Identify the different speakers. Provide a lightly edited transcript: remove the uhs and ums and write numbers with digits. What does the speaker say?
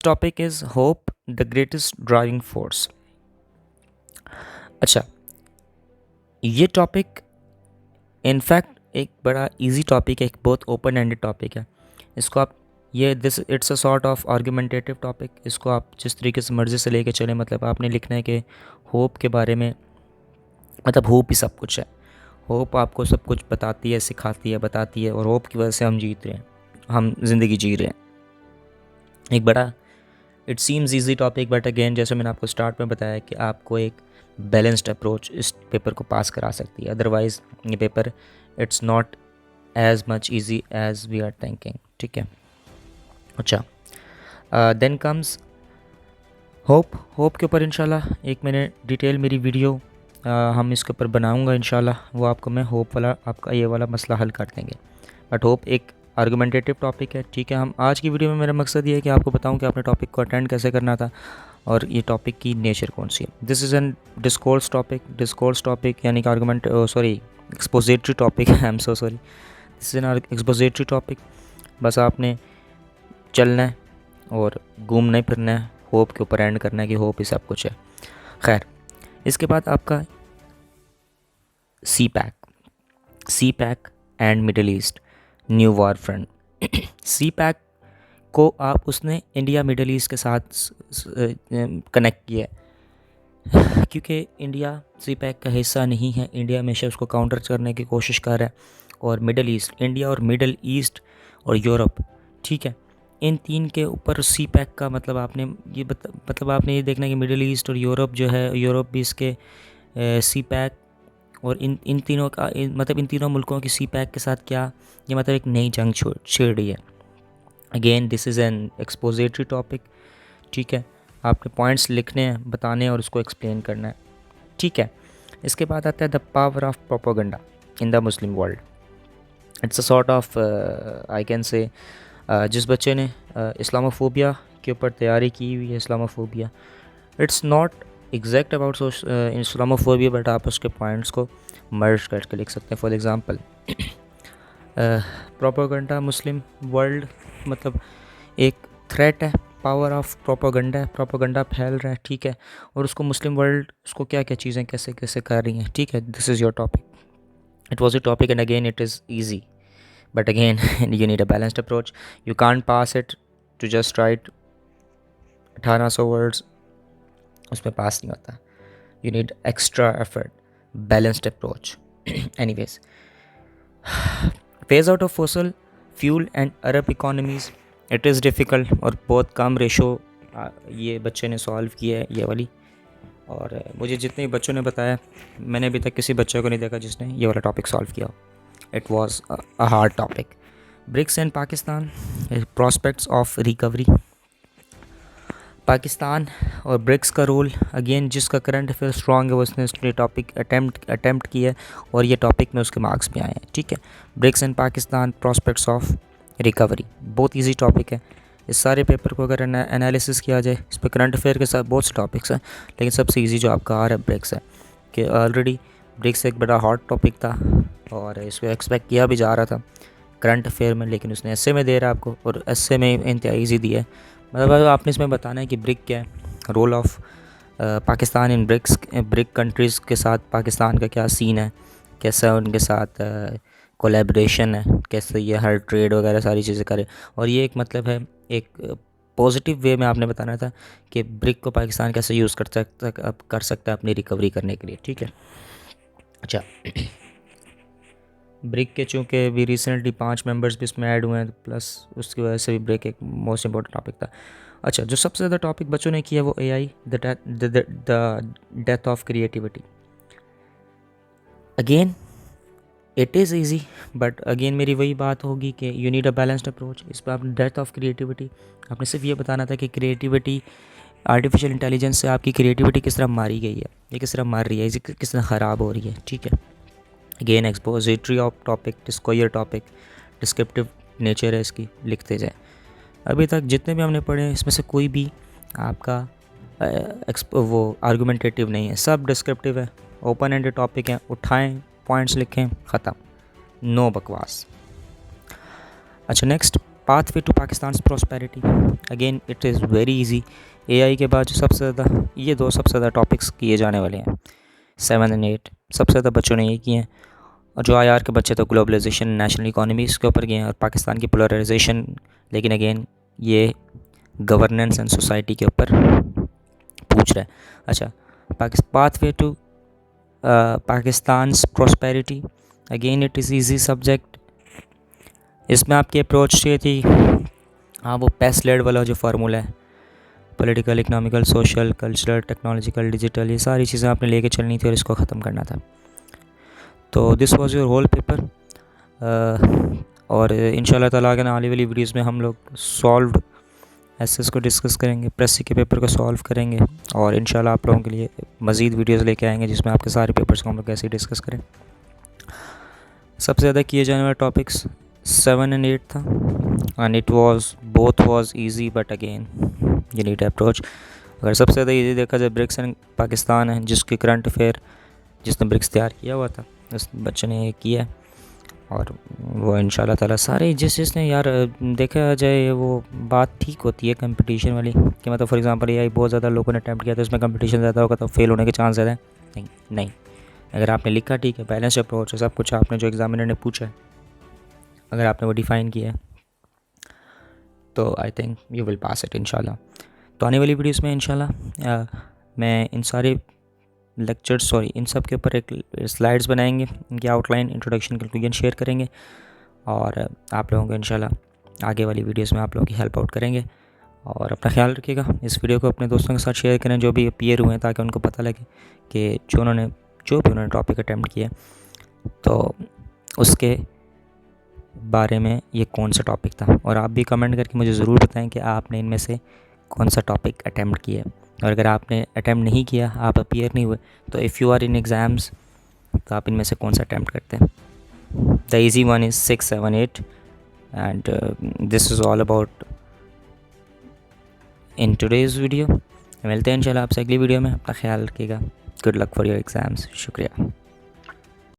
Speaker 1: Topic is hope the greatest driving force. अच्छा, ये topic in fact एक बड़ा इजी टॉपिक है, एक बहुत ओपन एंडेड टॉपिक है। इसको आप ये this it's a sort of argumentative topic. इसको आप जिस तरीके से मर्ज़ी से लेके चलें, मतलब आपने लिखना है कि होप के बारे में, मतलब होप ही सब कुछ है। होप आपको सब कुछ बताती है, सिखाती है, बताती है, और होप की वजह से हम जीत रहे हैं, हम ज़िंदगी जी रहे हैं। एक बड़ा it seems easy topic, but again जैसे मैंने आपको स्टार्ट में बताया कि आपको एक बैलेंस्ड अप्रोच इस पेपर को पास करा सकती है। अदरवाइज़ ये paper it's not as much easy as we are thinking. ठीक है। अच्छा, देन कम्स होप। होप के ऊपर इंशाल्लाह एक मैंने डिटेल मेरी वीडियो हम इसके ऊपर बनाऊंगा इंशाल्लाह। वो आपको मैं होप वाला आपका ये वाला मसला हल कर देंगे। बट होप एक आर्गुमेंटेटिव टॉपिक है। ठीक है, हम आज की वीडियो में मेरा मकसद ये है कि आपको बताऊं कि आपने टॉपिक को अटेंड कैसे करना था और ये टॉपिक की नेचर कौन सी है। This is an discourse topic. Discourse topic यानी कि argument sorry expository topic I am so sorry, this is an expository topic. बस आपने चलना है और घूमना फिरना है, होप के ऊपर एंड करना है कि होप ही सब कुछ है। खैर, इसके बाद आपका CPEC and Middle East new war front. CPEC को आप उसने इंडिया मिडल ईस्ट के साथ कनेक्ट किया है, क्योंकि इंडिया सी पैक का हिस्सा नहीं है। इंडिया हमेशा उसको काउंटर करने की कोशिश कर रहा है, और मिडल ईस्ट, इंडिया और मिडल ईस्ट और यूरोप, ठीक है, इन तीन के ऊपर सी पैक का मतलब आपने ये मतलब आपने ये देखना है कि मिडल ईस्ट और यूरोप जो है, यूरोप भी इसके सी पैक और इन तीनों का मतलब इन तीनों मुल्कों की सी पैक के साथ क्या ये मतलब एक नई जंग छेड़ रही है। Again this is an expository topic. ठीक है, आपने पॉइंट्स लिखने हैं, बताने हैं और उसको एक्सप्लेन करना है। ठीक है, इसके बाद आता है the power of propaganda in the Muslim world. It's a sort of I can say जिस बच्चे ने इस्लामोफोबिया के ऊपर तैयारी की हुई है, Islamophobia, it's not exact about Islamophobia, but आप उसके पॉइंट्स को मर्ज करके लिख सकते हैं। For example propaganda Muslim world मतलब एक थ्रेट है, पावर ऑफ प्रोपोगंडा है, प्रोपोगंडा फैल रहा है। ठीक है, और उसको मुस्लिम वर्ल्ड उसको क्या क्या चीज़ें कैसे कैसे कर रही हैं। ठीक है, this is your topic. It was your topic and again it is easy, but again you need a balanced approach. You can't pass it to just write 1800 words, उसमें पास नहीं होता। You need extra effort, balanced approach. Anyways, phase out of fossil fuel and Arab economies. It is difficult और बहुत कम ratio ये बच्चे ने solve की है ये वाली, और मुझे जितने बच्चों ने बताया, मैंने अभी तक किसी बच्चे को नहीं देखा जिसने ये वाला टॉपिक सॉल्व किया। It was a hard topic. BRICS and Pakistan, prospects of recovery. Pakistan और ब्रिक्स का रोल, अगेन जिसका करंट अफेयर स्ट्रॉन्ग है वो उसने उसके टॉपिक अटेम्प्ट किया है और ये टॉपिक में उसके मार्क्स भी आए हैं। ठीक है, BRICS and Pakistan, prospects of recovery, बहुत इजी टॉपिक है। इस सारे पेपर को अगर एनालिसिस किया जाए, इस पर करंट अफेयर के साथ बहुत से टॉपिक्स हैं, लेकिन सबसे ईजी जो आपका आ रहा है ब्रिक्स है, कि ऑलरेडी ब्रिक्स एक बड़ा हॉट टॉपिक था और इसको एक्सपेक्ट किया भी जा रहा था करंट अफेयर में, लेकिन उसने एस्से में दे रहा है आपको, और एस्से में इंतहा ईजी दिया है। मतलब आपने इसमें बताना है कि ब्रिक क्या है, role of Pakistan in BRIC countries के साथ पाकिस्तान का क्या सीन है, कैसा उनके साथ कोलैबोरेशन है, कैसे ये हर ट्रेड वगैरह सारी चीज़ें करे। और ये एक मतलब है एक पॉजिटिव वे में आपने बताना था कि ब्रिक को पाकिस्तान कैसे यूज़ कर सकता है अपनी रिकवरी करने के लिए। ठीक है। अच्छा, ब्रिक के चूँकि भी रिसेंटली 5 मेंबर्स भी इसमें ऐड हुए हैं, प्लस उसकी वजह से भी ब्रिक एक मोस्ट इंपॉर्टेंट टॉपिक था। अच्छा, जो सबसे ज़्यादा टॉपिक बच्चों ने किया वो AI, the death of creativity. Again it is easy, but again मेरी वही बात होगी कि you need a balanced approach. इस पर आपने डेथ ऑफ क्रिएटिविटी, आपने सिर्फ ये बताना था कि क्रिएटिविटी, आर्टिफिशियल इंटेलिजेंस से आपकी क्रिएटिविटी किस तरह मारी गई है, ये किस तरह मार रही है, ये किस तरह ख़राब हो रही है। ठीक है, again expository of topic, discover topic, descriptive nature है इसकी, लिखते जाए। अभी तक जितने भी हमने पढ़े हैं इसमें से कोई भी आपका वो आर्गुमेंटेटिव नहीं है, सब डिस्क्रिप्टिव है, ओपन एंडेड टॉपिक है, उठाएं पॉइंट्स लिखें, ख़त्म, नो बकवास। अच्छा, next pathway to Pakistan prosperity, again it is very easy. AI के बाद जो सबसे ज़्यादा ये दो सबसे ज़्यादा टॉपिक्स किए जाने वाले हैं 7 और 8, सबसे ज़्यादा बच्चों ने ये किए हैं। और जो आईआर के बच्चे तो ग्लोबलाइजेशन, नेशनल इकोनॉमी इसके ऊपर गए हैं और पाकिस्तान की पोलराइजेशन, लेकिन अगेन ये गवर्नेंस एंड सोसाइटी के ऊपर पूछ रहा है। अच्छा, pathway to Pakistan prosperity, again it is easy subject. इसमें आपकी अप्रोच ये थी, हाँ वो पेस लेड वाला जो फार्मूला है, political, economical, social, cultural, technological, digital, ये सारी चीज़ें आपने लेके चलनी थी और इसको ख़त्म करना था। तो this was your whole paper. और इंशाल्लाह ताला आगे आने वाली वीडियोज़ में हम लोग सॉल्व्ड एसेस को डिस्कस करेंगे, प्रेसी के पेपर को सॉल्व करेंगे और इंशाल्लाह आप लोगों के लिए मज़ीद वीडियोज़ लेके आएंगे जिसमें आपके सारे पेपर्स को हम लोग कैसे डिस्कस करें। सबसे ज़्यादा किए जाने वाले टॉपिक्स 7 और 8 था and it was both was easy but again you need approach. अगर सबसे ज़्यादा इजी देखा जाए ब्रिक्स एंड पाकिस्तान है, जिसके करंट अफेयर जिसने ब्रिक्स तैयार किया हुआ था उस बच्चे ने ये किया और वो इंशाल्लाह ताला सारे जिसने यार देखा जाए वो बात ठीक होती है कंपटीशन वाली कि मतलब फॉर एग्जांपल एआई बहुत ज़्यादा लोगों ने अटैम्प्ट किया तो उसमें कंपटीशन ज़्यादा होगा तो फेल होने के चांस ज़्यादा है। नहीं नहीं, अगर आपने लिखा ठीक है, बैलेंस अप्रोच है, सब कुछ आपने जो एग्जामिनर ने पूछा है अगर आपने वो डिफ़ाइन किया है तो I think you will pass it इंशाल्लाह। तो आने वाली वीडियोस में इंशाल्लाह मैं इन सारे लेक्चर्स इन सब के ऊपर एक स्लाइड्स बनाएंगे, इनकी आउटलाइन, इंट्रोडक्शन, कंक्लूजन शेयर करेंगे और आप लोगों को इंशाल्लाह आगे वाली वीडियोस में आप लोगों की हेल्प आउट करेंगे। और अपना ख्याल रखिएगा, इस वीडियो को अपने दोस्तों के साथ शेयर करें जो भी अपीयर हुए हैं ताकि उनको पता लगे कि जो भी उन्होंने टॉपिक अटैम्प्ट किया तो उसके बारे में ये कौन सा टॉपिक था। और आप भी कमेंट करके मुझे ज़रूर बताएं कि आपने इनमें से कौन सा टॉपिक अटैम्प्ट किया। और अगर आपने अटैम्प्ट नहीं किया, आप अपीयर नहीं हुए, तो if you are in exams तो आप इनमें से कौन सा अटैम्प्ट करते हैं। The easy one is 6, 7, 8 and this is all about in today's video. मिलते हैं इंशाल्लाह आपसे अगली वीडियो में। अपना ख्याल रखिएगा। Good luck for your exams. शुक्रिया।